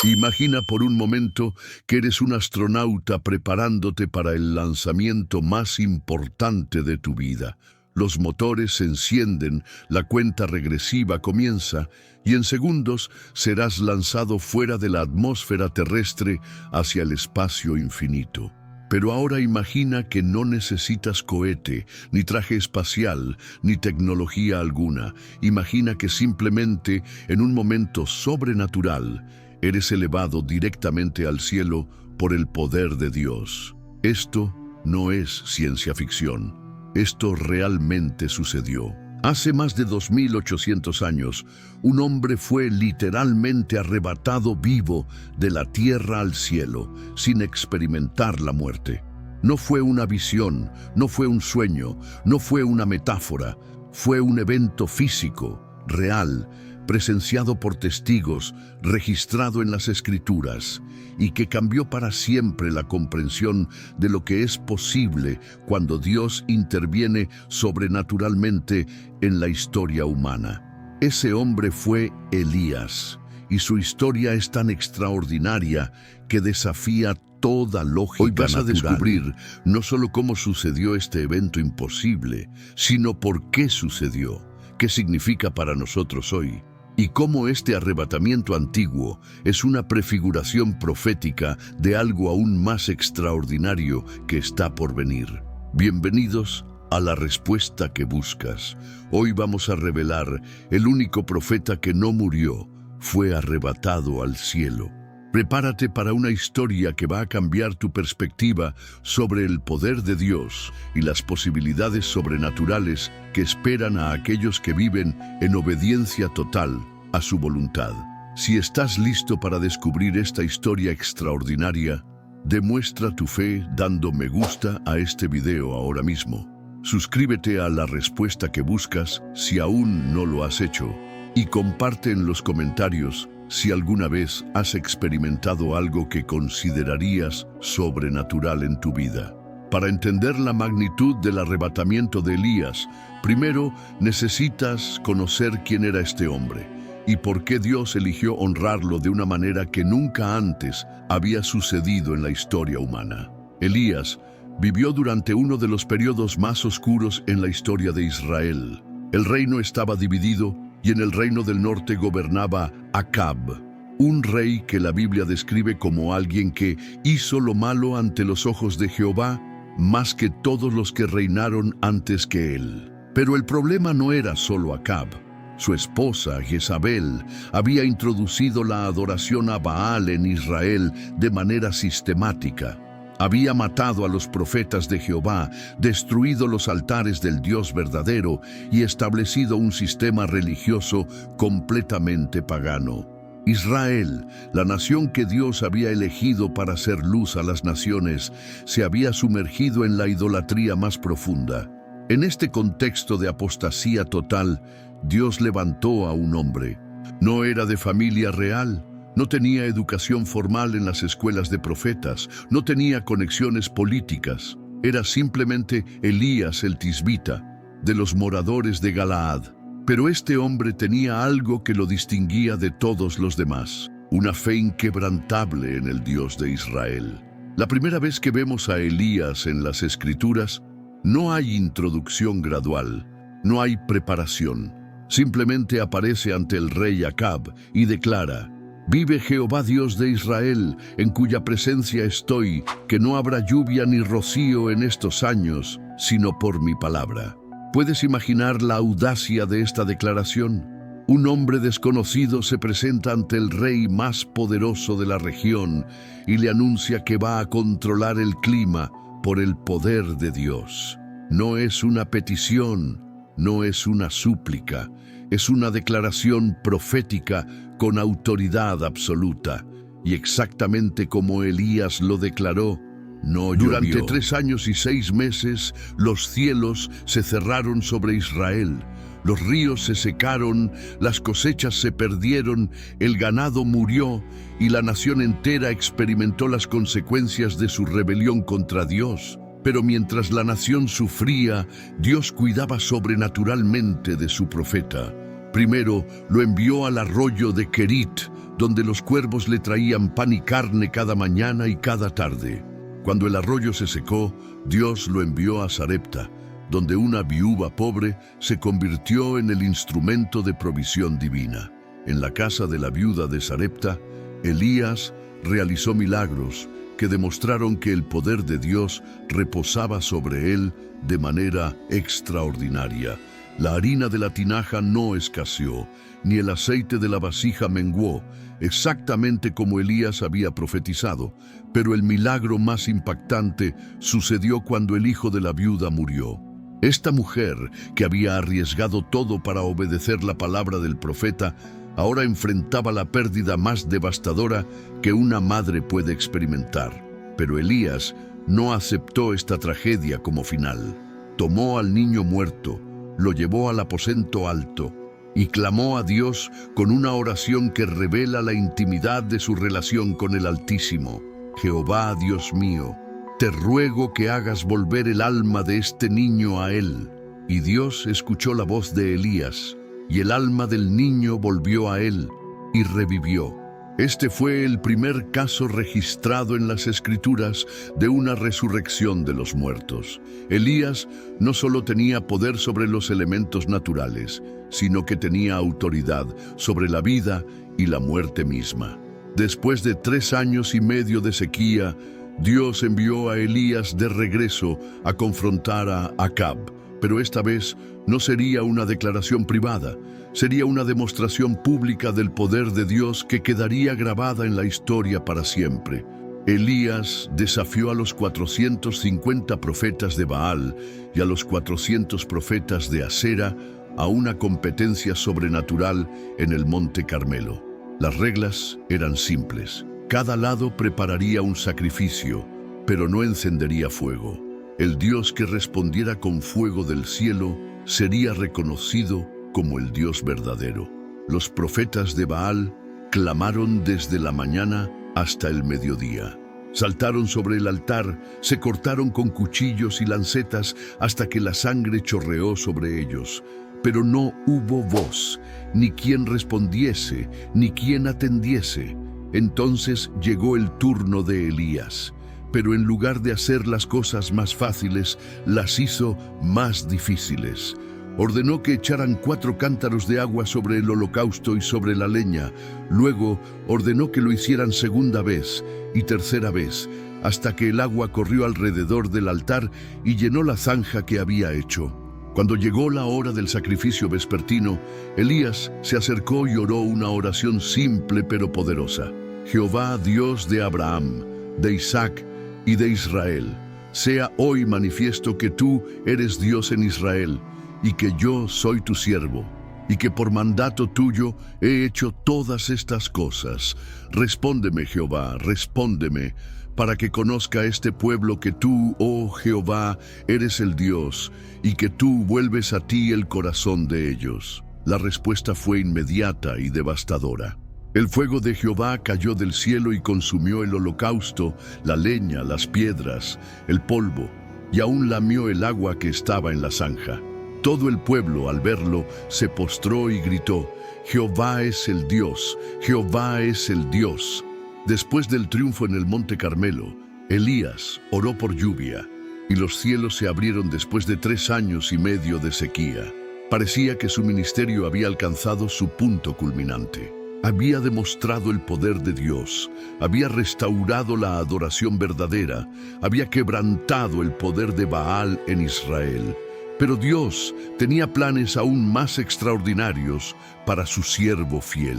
Imagina por un momento que eres un astronauta preparándote para el lanzamiento más importante de tu vida. Los motores se encienden, la cuenta regresiva comienza y en segundos serás lanzado fuera de la atmósfera terrestre hacia el espacio infinito. Pero ahora imagina que no necesitas cohete, ni traje espacial, ni tecnología alguna. Imagina que simplemente, en un momento sobrenatural, eres elevado directamente al cielo por el poder de Dios. Esto no es ciencia ficción. Esto realmente sucedió. Hace más de 2800 años, un hombre fue literalmente arrebatado vivo de la tierra al cielo, sin experimentar la muerte. No fue una visión, no fue un sueño, no fue una metáfora, fue un evento físico, real, presenciado por testigos, registrado en las Escrituras, y que cambió para siempre la comprensión de lo que es posible cuando Dios interviene sobrenaturalmente en la historia humana. Ese hombre fue Elías, y su historia es tan extraordinaria que desafía toda lógica natural. Hoy vas a descubrir no solo cómo sucedió este evento imposible, sino por qué sucedió, qué significa para nosotros hoy, y cómo este arrebatamiento antiguo es una prefiguración profética de algo aún más extraordinario que está por venir. Bienvenidos a La Respuesta que Buscas. Hoy vamos a revelar el único profeta que no murió, fue arrebatado al cielo. Prepárate para una historia que va a cambiar tu perspectiva sobre el poder de Dios y las posibilidades sobrenaturales que esperan a aquellos que viven en obediencia total a su voluntad. Si estás listo para descubrir esta historia extraordinaria, demuestra tu fe dando me gusta a este video ahora mismo. Suscríbete a La Respuesta que Buscas si aún no lo has hecho y comparte en los comentarios si alguna vez has experimentado algo que considerarías sobrenatural en tu vida. Para entender la magnitud del arrebatamiento de Elías, primero necesitas conocer quién era este hombre y por qué Dios eligió honrarlo de una manera que nunca antes había sucedido en la historia humana. Elías vivió durante uno de los periodos más oscuros en la historia de Israel. El reino estaba dividido y en el reino del norte gobernaba Acab, un rey que la Biblia describe como alguien que hizo lo malo ante los ojos de Jehová más que todos los que reinaron antes que él. Pero el problema no era solo Acab. Su esposa, Jezabel, había introducido la adoración a Baal en Israel de manera sistemática. Había matado a los profetas de Jehová, destruido los altares del Dios verdadero y establecido un sistema religioso completamente pagano. Israel, la nación que Dios había elegido para hacer luz a las naciones, se había sumergido en la idolatría más profunda. En este contexto de apostasía total, Dios levantó a un hombre. No era de familia real. No tenía educación formal en las escuelas de profetas, no tenía conexiones políticas. Era simplemente Elías el Tisbita, de los moradores de Galaad. Pero este hombre tenía algo que lo distinguía de todos los demás, una fe inquebrantable en el Dios de Israel. La primera vez que vemos a Elías en las Escrituras, no hay introducción gradual, no hay preparación. Simplemente aparece ante el rey Acab y declara: «Vive Jehová Dios de Israel, en cuya presencia estoy, que no habrá lluvia ni rocío en estos años, sino por mi palabra». ¿Puedes imaginar la audacia de esta declaración? Un hombre desconocido se presenta ante el rey más poderoso de la región y le anuncia que va a controlar el clima por el poder de Dios. No es una petición, no es una súplica, es una declaración profética con autoridad absoluta, y exactamente como Elías lo declaró, no llovió. Durante 3 años y 6 meses, los cielos se cerraron sobre Israel, los ríos se secaron, las cosechas se perdieron, el ganado murió, y la nación entera experimentó las consecuencias de su rebelión contra Dios. Pero mientras la nación sufría, Dios cuidaba sobrenaturalmente de su profeta. Primero lo envió al arroyo de Kerit, donde los cuervos le traían pan y carne cada mañana y cada tarde. Cuando el arroyo se secó, Dios lo envió a Sarepta, donde una viuva pobre se convirtió en el instrumento de provisión divina. En la casa de la viuda de Sarepta, Elías realizó milagros que demostraron que el poder de Dios reposaba sobre él de manera extraordinaria. La harina de la tinaja no escaseó, ni el aceite de la vasija menguó, exactamente como Elías había profetizado, pero el milagro más impactante sucedió cuando el hijo de la viuda murió. Esta mujer, que había arriesgado todo para obedecer la palabra del profeta, ahora enfrentaba la pérdida más devastadora que una madre puede experimentar. Pero Elías no aceptó esta tragedia como final. Tomó al niño muerto, lo llevó al aposento alto y clamó a Dios con una oración que revela la intimidad de su relación con el Altísimo. Jehová, Dios mío, te ruego que hagas volver el alma de este niño a él. Y Dios escuchó la voz de Elías, y el alma del niño volvió a él y revivió. Este fue el primer caso registrado en las Escrituras de una resurrección de los muertos. Elías no solo tenía poder sobre los elementos naturales, sino que tenía autoridad sobre la vida y la muerte misma. Después de 3 años y medio de sequía, Dios envió a Elías de regreso a confrontar a Acab, pero esta vez no sería una declaración privada, sería una demostración pública del poder de Dios que quedaría grabada en la historia para siempre. Elías desafió a los 450 profetas de Baal y a los 400 profetas de Asera a una competencia sobrenatural en el Monte Carmelo. Las reglas eran simples. Cada lado prepararía un sacrificio, pero no encendería fuego. El Dios que respondiera con fuego del cielo sería reconocido como el Dios verdadero. Los profetas de Baal clamaron desde la mañana hasta el mediodía. Saltaron sobre el altar, se cortaron con cuchillos y lancetas hasta que la sangre chorreó sobre ellos. Pero no hubo voz, ni quien respondiese, ni quien atendiese. Entonces llegó el turno de Elías, pero en lugar de hacer las cosas más fáciles, las hizo más difíciles. Ordenó que echaran 4 cántaros de agua sobre el holocausto y sobre la leña. Luego ordenó que lo hicieran segunda vez y tercera vez, hasta que el agua corrió alrededor del altar y llenó la zanja que había hecho. Cuando llegó la hora del sacrificio vespertino, Elías se acercó y oró una oración simple pero poderosa. Jehová, Dios de Abraham, de Isaac y de Israel, sea hoy manifiesto que tú eres Dios en Israel, y que yo soy tu siervo, y que por mandato tuyo he hecho todas estas cosas. Respóndeme, Jehová, respóndeme, para que conozca este pueblo que tú, oh Jehová, eres el Dios, y que tú vuelves a ti el corazón de ellos. La respuesta fue inmediata y devastadora. El fuego de Jehová cayó del cielo y consumió el holocausto, la leña, las piedras, el polvo, y aún lamió el agua que estaba en la zanja. Todo el pueblo, al verlo, se postró y gritó: Jehová es el Dios, Jehová es el Dios. Después del triunfo en el Monte Carmelo, Elías oró por lluvia, y los cielos se abrieron después de 3 años y medio de sequía. Parecía que su ministerio había alcanzado su punto culminante. Había demostrado el poder de Dios, había restaurado la adoración verdadera, había quebrantado el poder de Baal en Israel. Pero Dios tenía planes aún más extraordinarios para su siervo fiel.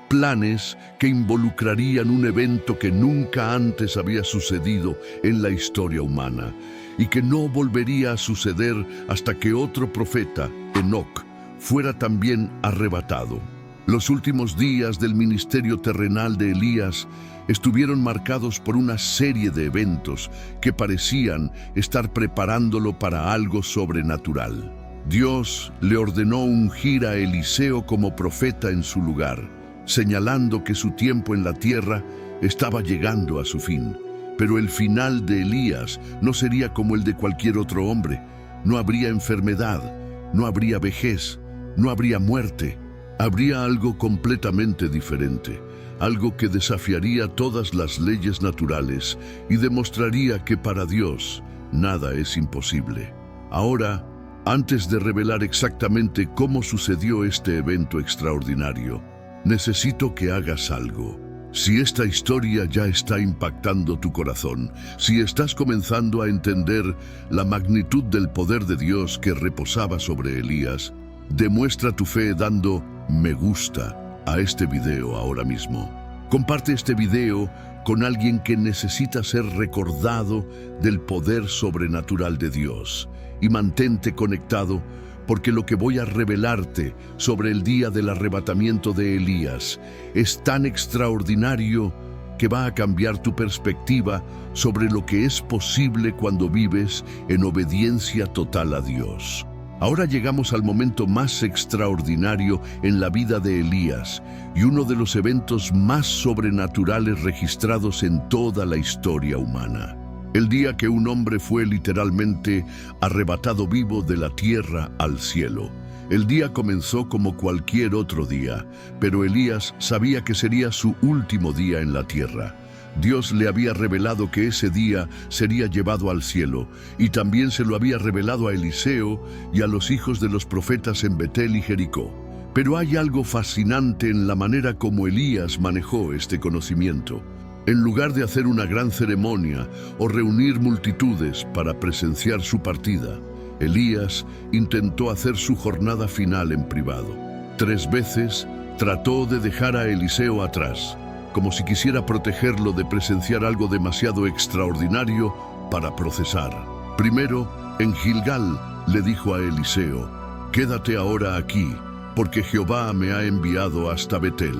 Planes que involucrarían un evento que nunca antes había sucedido en la historia humana y que no volvería a suceder hasta que otro profeta, Enoc, fuera también arrebatado. Los últimos días del ministerio terrenal de Elías estuvieron marcados por una serie de eventos que parecían estar preparándolo para algo sobrenatural. Dios le ordenó ungir a Eliseo como profeta en su lugar, señalando que su tiempo en la tierra estaba llegando a su fin. Pero el final de Elías no sería como el de cualquier otro hombre. No habría enfermedad, no habría vejez, no habría muerte. Habría algo completamente diferente, algo que desafiaría todas las leyes naturales y demostraría que para Dios nada es imposible. Ahora, antes de revelar exactamente cómo sucedió este evento extraordinario, necesito que hagas algo. Si esta historia ya está impactando tu corazón, si estás comenzando a entender la magnitud del poder de Dios que reposaba sobre Elías, demuestra tu fe dando me gusta a este video ahora mismo. Comparte este video con alguien que necesita ser recordado del poder sobrenatural de Dios y mantente conectado porque lo que voy a revelarte sobre el día del arrebatamiento de Elías es tan extraordinario que va a cambiar tu perspectiva sobre lo que es posible cuando vives en obediencia total a Dios. Ahora llegamos al momento más extraordinario en la vida de Elías y uno de los eventos más sobrenaturales registrados en toda la historia humana. El día que un hombre fue literalmente arrebatado vivo de la tierra al cielo. El día comenzó como cualquier otro día, pero Elías sabía que sería su último día en la tierra. Dios le había revelado que ese día sería llevado al cielo, y también se lo había revelado a Eliseo y a los hijos de los profetas en Betel y Jericó. Pero hay algo fascinante en la manera como Elías manejó este conocimiento. En lugar de hacer una gran ceremonia o reunir multitudes para presenciar su partida, Elías intentó hacer su jornada final en privado. 3 veces trató de dejar a Eliseo atrás, como si quisiera protegerlo de presenciar algo demasiado extraordinario para procesar. Primero, en Gilgal, le dijo a Eliseo, «Quédate ahora aquí, porque Jehová me ha enviado hasta Betel».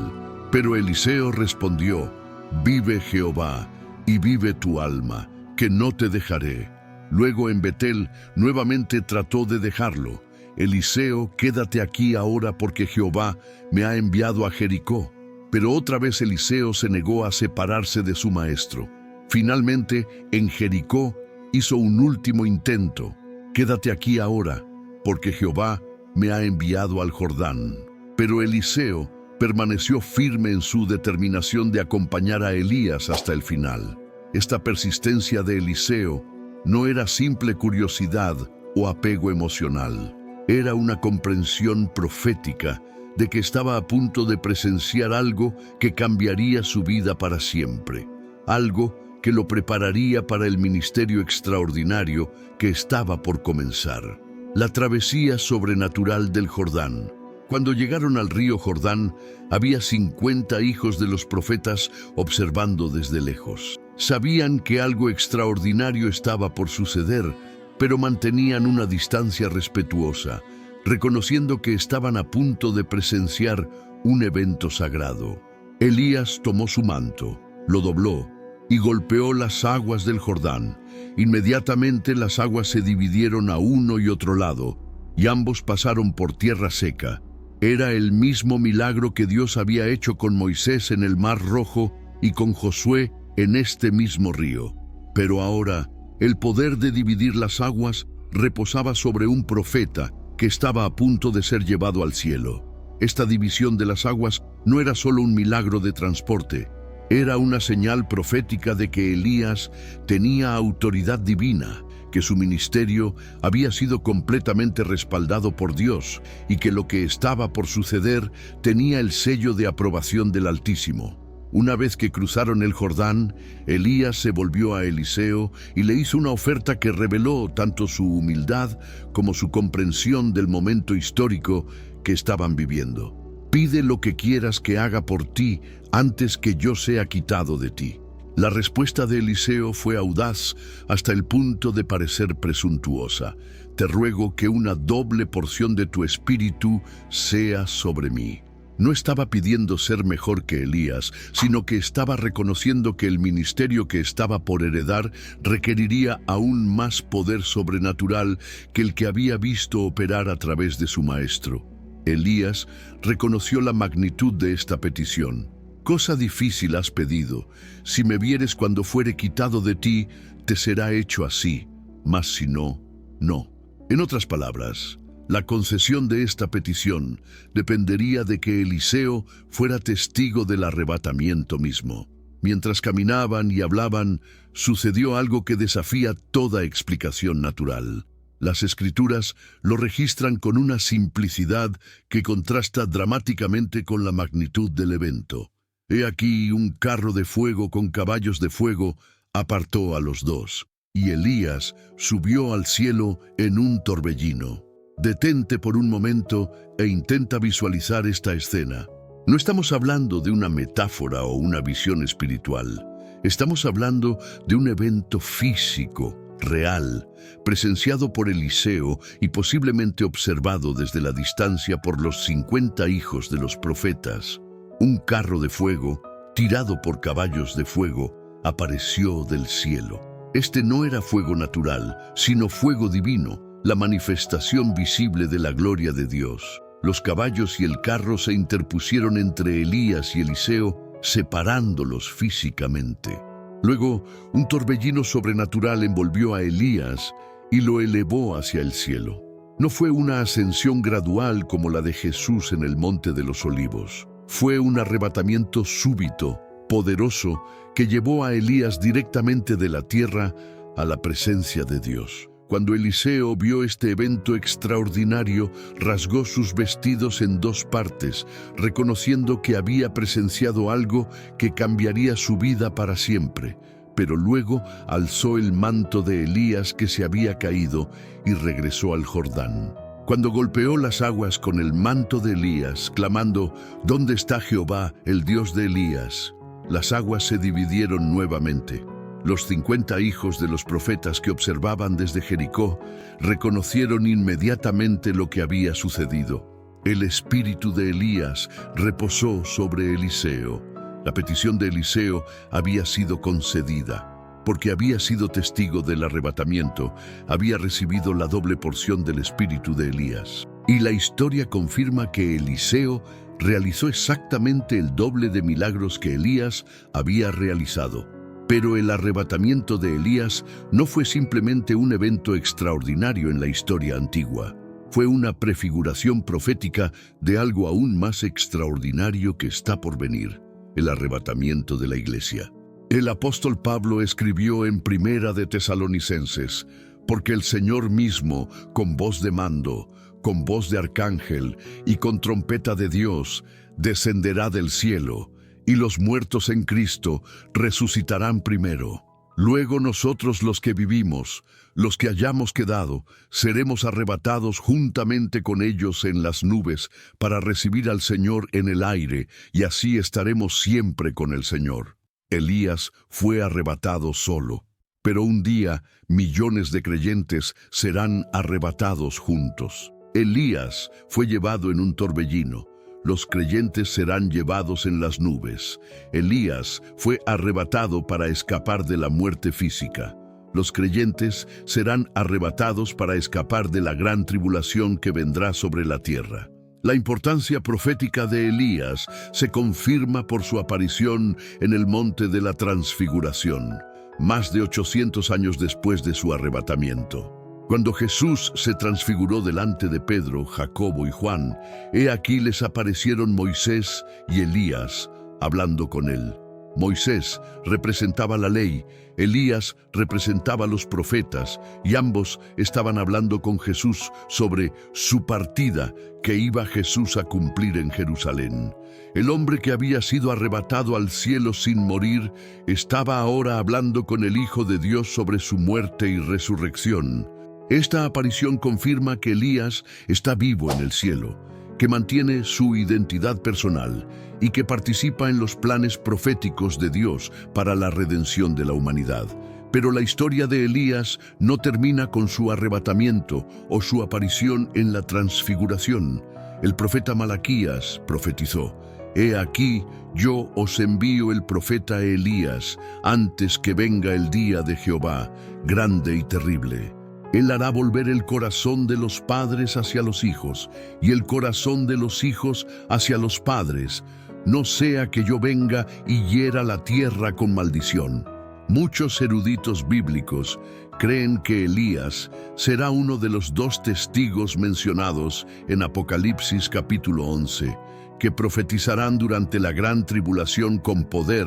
Pero Eliseo respondió, «Vive Jehová, y vive tu alma, que no te dejaré». Luego en Betel nuevamente trató de dejarlo. «Eliseo, quédate aquí ahora porque Jehová me ha enviado a Jericó». Pero otra vez Eliseo se negó a separarse de su maestro. Finalmente, en Jericó hizo un último intento. «Quédate aquí ahora, porque Jehová me ha enviado al Jordán». Pero Eliseo permaneció firme en su determinación de acompañar a Elías hasta el final. Esta persistencia de Eliseo no era simple curiosidad o apego emocional. Era una comprensión profética de que estaba a punto de presenciar algo que cambiaría su vida para siempre. Algo que lo prepararía para el ministerio extraordinario que estaba por comenzar. La travesía sobrenatural del Jordán. Cuando llegaron al río Jordán, había 50 hijos de los profetas observando desde lejos. Sabían que algo extraordinario estaba por suceder, pero mantenían una distancia respetuosa, reconociendo que estaban a punto de presenciar un evento sagrado. Elías tomó su manto, lo dobló y golpeó las aguas del Jordán. Inmediatamente las aguas se dividieron a uno y otro lado, y ambos pasaron por tierra seca. Era el mismo milagro que Dios había hecho con Moisés en el Mar Rojo y con Josué en este mismo río. Pero ahora, el poder de dividir las aguas reposaba sobre un profeta que estaba a punto de ser llevado al cielo. Esta división de las aguas no era solo un milagro de transporte, era una señal profética de que Elías tenía autoridad divina, que su ministerio había sido completamente respaldado por Dios y que lo que estaba por suceder tenía el sello de aprobación del Altísimo. Una vez que cruzaron el Jordán, Elías se volvió a Eliseo y le hizo una oferta que reveló tanto su humildad como su comprensión del momento histórico que estaban viviendo. «Pide lo que quieras que haga por ti antes que yo sea quitado de ti». La respuesta de Eliseo fue audaz hasta el punto de parecer presuntuosa. «Te ruego que una doble porción de tu espíritu sea sobre mí». No estaba pidiendo ser mejor que Elías, sino que estaba reconociendo que el ministerio que estaba por heredar requeriría aún más poder sobrenatural que el que había visto operar a través de su maestro. Elías reconoció la magnitud de esta petición. «Cosa difícil has pedido. Si me vieres cuando fuere quitado de ti, te será hecho así. Mas si no, no». En otras palabras, La concesión de esta petición dependería de que Eliseo fuera testigo del arrebatamiento mismo. Mientras caminaban y hablaban, sucedió algo que desafía toda explicación natural. Las Escrituras lo registran con una simplicidad que contrasta dramáticamente con la magnitud del evento. He aquí un carro de fuego con caballos de fuego apartó a los dos, y Elías subió al cielo en un torbellino. Detente por un momento e intenta visualizar esta escena. No estamos hablando de una metáfora o una visión espiritual. Estamos hablando de un evento físico, real, presenciado por Eliseo y posiblemente observado desde la distancia por los 50 hijos de los profetas. Un carro de fuego, tirado por caballos de fuego, apareció del cielo. Este no era fuego natural, sino fuego divino, la manifestación visible de la gloria de Dios. Los caballos y el carro se interpusieron entre Elías y Eliseo, separándolos físicamente. Luego, un torbellino sobrenatural envolvió a Elías y lo elevó hacia el cielo. No fue una ascensión gradual como la de Jesús en el Monte de los Olivos. Fue un arrebatamiento súbito, poderoso, que llevó a Elías directamente de la tierra a la presencia de Dios. Cuando Eliseo vio este evento extraordinario, rasgó sus vestidos en dos partes, reconociendo que había presenciado algo que cambiaría su vida para siempre. Pero luego alzó el manto de Elías que se había caído y regresó al Jordán. Cuando golpeó las aguas con el manto de Elías, clamando, «¿Dónde está Jehová, el Dios de Elías?», las aguas se dividieron nuevamente. Los 50 hijos de los profetas que observaban desde Jericó reconocieron inmediatamente lo que había sucedido. El espíritu de Elías reposó sobre Eliseo. La petición de Eliseo había sido concedida. Porque había sido testigo del arrebatamiento, había recibido la doble porción del espíritu de Elías. Y la historia confirma que Eliseo realizó exactamente el doble de milagros que Elías había realizado. Pero el arrebatamiento de Elías no fue simplemente un evento extraordinario en la historia antigua. Fue una prefiguración profética de algo aún más extraordinario que está por venir, el arrebatamiento de la iglesia. El apóstol Pablo escribió en Primera de Tesalonicenses, «Porque el Señor mismo, con voz de mando, con voz de arcángel y con trompeta de Dios, descenderá del cielo, y los muertos en Cristo resucitarán primero. Luego nosotros los que vivimos, los que hayamos quedado, seremos arrebatados juntamente con ellos en las nubes para recibir al Señor en el aire, y así estaremos siempre con el Señor». Elías fue arrebatado solo, pero un día millones de creyentes serán arrebatados juntos. Elías fue llevado en un torbellino. Los creyentes serán llevados en las nubes. Elías fue arrebatado para escapar de la muerte física. Los creyentes serán arrebatados para escapar de la gran tribulación que vendrá sobre la tierra. La importancia profética de Elías se confirma por su aparición en el monte de la Transfiguración, más de 800 años después de su arrebatamiento. Cuando Jesús se transfiguró delante de Pedro, Jacobo y Juan, he aquí les aparecieron Moisés y Elías, hablando con él. Moisés representaba la ley, Elías representaba a los profetas, y ambos estaban hablando con Jesús sobre su partida que iba Jesús a cumplir en Jerusalén. El hombre que había sido arrebatado al cielo sin morir estaba ahora hablando con el Hijo de Dios sobre su muerte y resurrección. Esta aparición confirma que Elías está vivo en el cielo, que mantiene su identidad personal y que participa en los planes proféticos de Dios para la redención de la humanidad. Pero la historia de Elías no termina con su arrebatamiento o su aparición en la transfiguración. El profeta Malaquías profetizó: «He aquí, yo os envío el profeta Elías, antes que venga el día de Jehová, grande y terrible. Él hará volver el corazón de los padres hacia los hijos, y el corazón de los hijos hacia los padres, no sea que yo venga y hiera la tierra con maldición». Muchos eruditos bíblicos creen que Elías será uno de los 2 testigos mencionados en Apocalipsis capítulo 11, que profetizarán durante la gran tribulación con poder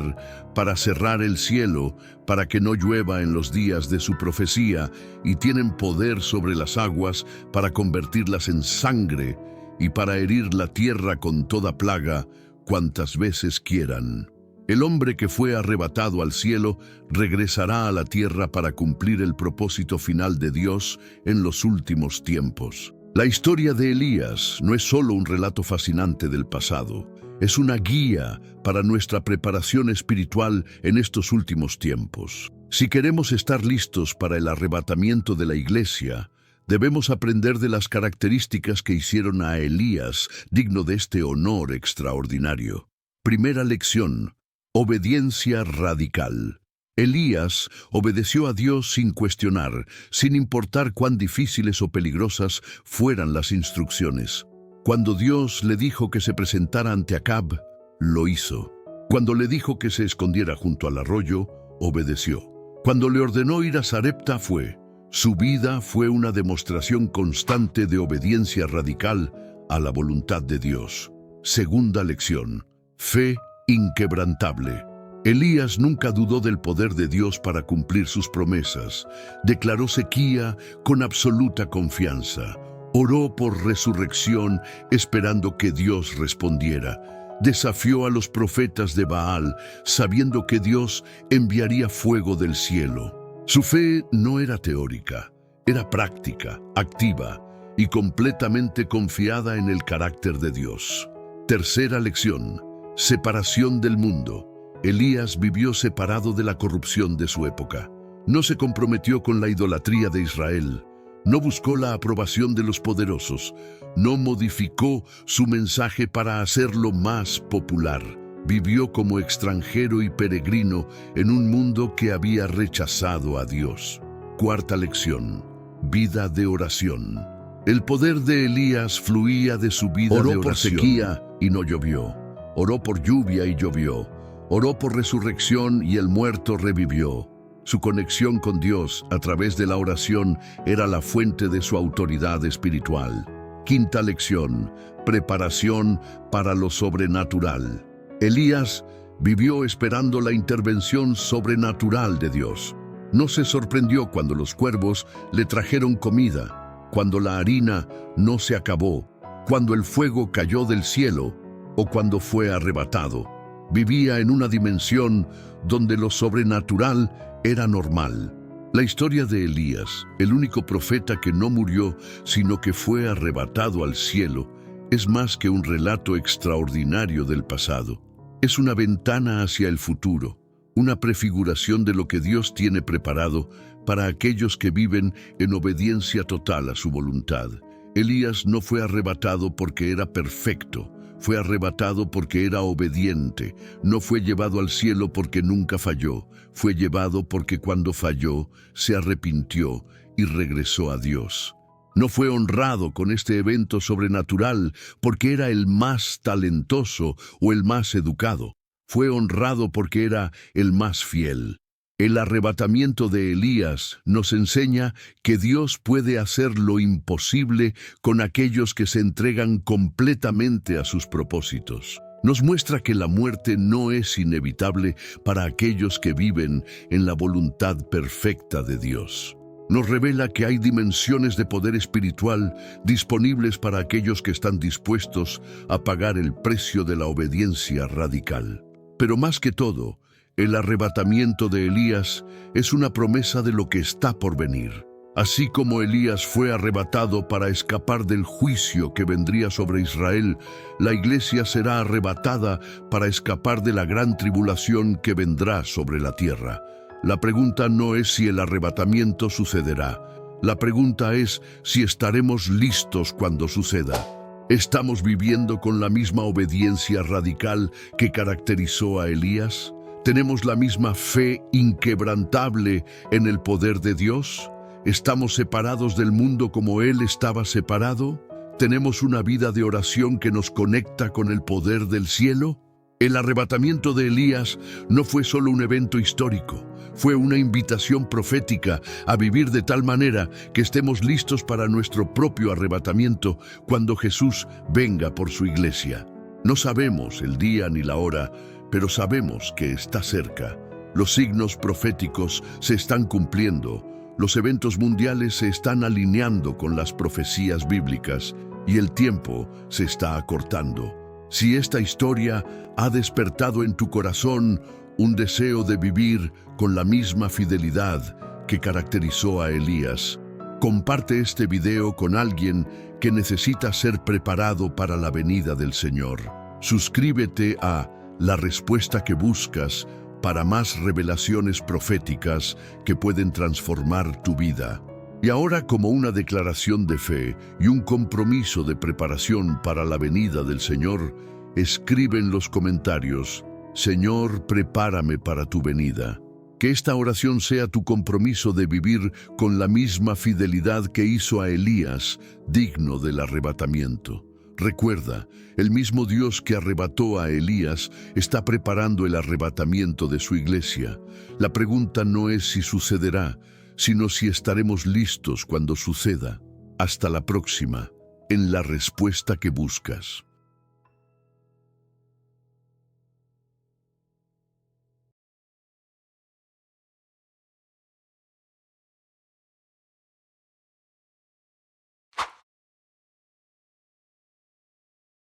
para cerrar el cielo, para que no llueva en los días de su profecía, y tienen poder sobre las aguas para convertirlas en sangre y para herir la tierra con toda plaga, cuantas veces quieran. El hombre que fue arrebatado al cielo regresará a la tierra para cumplir el propósito final de Dios en los últimos tiempos. La historia de Elías no es solo un relato fascinante del pasado, es una guía para nuestra preparación espiritual en estos últimos tiempos. Si queremos estar listos para el arrebatamiento de la iglesia, debemos aprender de las características que hicieron a Elías digno de este honor extraordinario. Primera lección: obediencia radical. Elías obedeció a Dios sin cuestionar, sin importar cuán difíciles o peligrosas fueran las instrucciones. Cuando Dios le dijo que se presentara ante Acab, lo hizo. Cuando le dijo que se escondiera junto al arroyo, obedeció. Cuando le ordenó ir a Sarepta, fue. Su vida fue una demostración constante de obediencia radical a la voluntad de Dios. Segunda lección: fe inquebrantable. Elías nunca dudó del poder de Dios para cumplir sus promesas. Declaró sequía con absoluta confianza. Oró por resurrección esperando que Dios respondiera. Desafió a los profetas de Baal sabiendo que Dios enviaría fuego del cielo. Su fe no era teórica, era práctica, activa y completamente confiada en el carácter de Dios. Tercera lección: separación del mundo. Elías vivió separado de la corrupción de su época. No se comprometió con la idolatría de Israel. No buscó la aprobación de los poderosos. No modificó su mensaje para hacerlo más popular. Vivió como extranjero y peregrino en un mundo que había rechazado a Dios. Cuarta lección: vida de oración. El poder de Elías fluía de su vida de oración. Oró por sequía y no llovió. Oró por lluvia y llovió. Oró por resurrección y el muerto revivió. Su conexión con Dios a través de la oración era la fuente de su autoridad espiritual. Quinta lección: preparación para lo sobrenatural. Elías vivió esperando la intervención sobrenatural de Dios. No se sorprendió cuando los cuervos le trajeron comida, cuando la harina no se acabó, cuando el fuego cayó del cielo o cuando fue arrebatado. Vivía en una dimensión donde lo sobrenatural era normal. La historia de Elías, el único profeta que no murió, sino que fue arrebatado al cielo, es más que un relato extraordinario del pasado. Es una ventana hacia el futuro, una prefiguración de lo que Dios tiene preparado para aquellos que viven en obediencia total a su voluntad. Elías no fue arrebatado porque era perfecto. Fue arrebatado porque era obediente. No fue llevado al cielo porque nunca falló. Fue llevado porque cuando falló, se arrepintió y regresó a Dios. No fue honrado con este evento sobrenatural porque era el más talentoso o el más educado. Fue honrado porque era el más fiel. El arrebatamiento de Elías nos enseña que Dios puede hacer lo imposible con aquellos que se entregan completamente a sus propósitos. Nos muestra que la muerte no es inevitable para aquellos que viven en la voluntad perfecta de Dios. Nos revela que hay dimensiones de poder espiritual disponibles para aquellos que están dispuestos a pagar el precio de la obediencia radical. Pero más que todo, el arrebatamiento de Elías es una promesa de lo que está por venir. Así como Elías fue arrebatado para escapar del juicio que vendría sobre Israel, la iglesia será arrebatada para escapar de la gran tribulación que vendrá sobre la tierra. La pregunta no es si el arrebatamiento sucederá. La pregunta es si estaremos listos cuando suceda. ¿Estamos viviendo con la misma obediencia radical que caracterizó a Elías? ¿Tenemos la misma fe inquebrantable en el poder de Dios? ¿Estamos separados del mundo como Él estaba separado? ¿Tenemos una vida de oración que nos conecta con el poder del cielo? El arrebatamiento de Elías no fue solo un evento histórico, fue una invitación profética a vivir de tal manera que estemos listos para nuestro propio arrebatamiento cuando Jesús venga por su iglesia. No sabemos el día ni la hora, pero sabemos que está cerca. Los signos proféticos se están cumpliendo, los eventos mundiales se están alineando con las profecías bíblicas y el tiempo se está acortando. Si esta historia ha despertado en tu corazón un deseo de vivir con la misma fidelidad que caracterizó a Elías, comparte este video con alguien que necesita ser preparado para la venida del Señor. Suscríbete a La Respuesta que Buscas para más revelaciones proféticas que pueden transformar tu vida. Y ahora, como una declaración de fe y un compromiso de preparación para la venida del Señor, escribe en los comentarios: Señor, prepárame para tu venida. Que esta oración sea tu compromiso de vivir con la misma fidelidad que hizo a Elías, digno del arrebatamiento. Recuerda, el mismo Dios que arrebató a Elías está preparando el arrebatamiento de su iglesia. La pregunta no es si sucederá, sino si estaremos listos cuando suceda. Hasta la próxima, en La Respuesta que Buscas.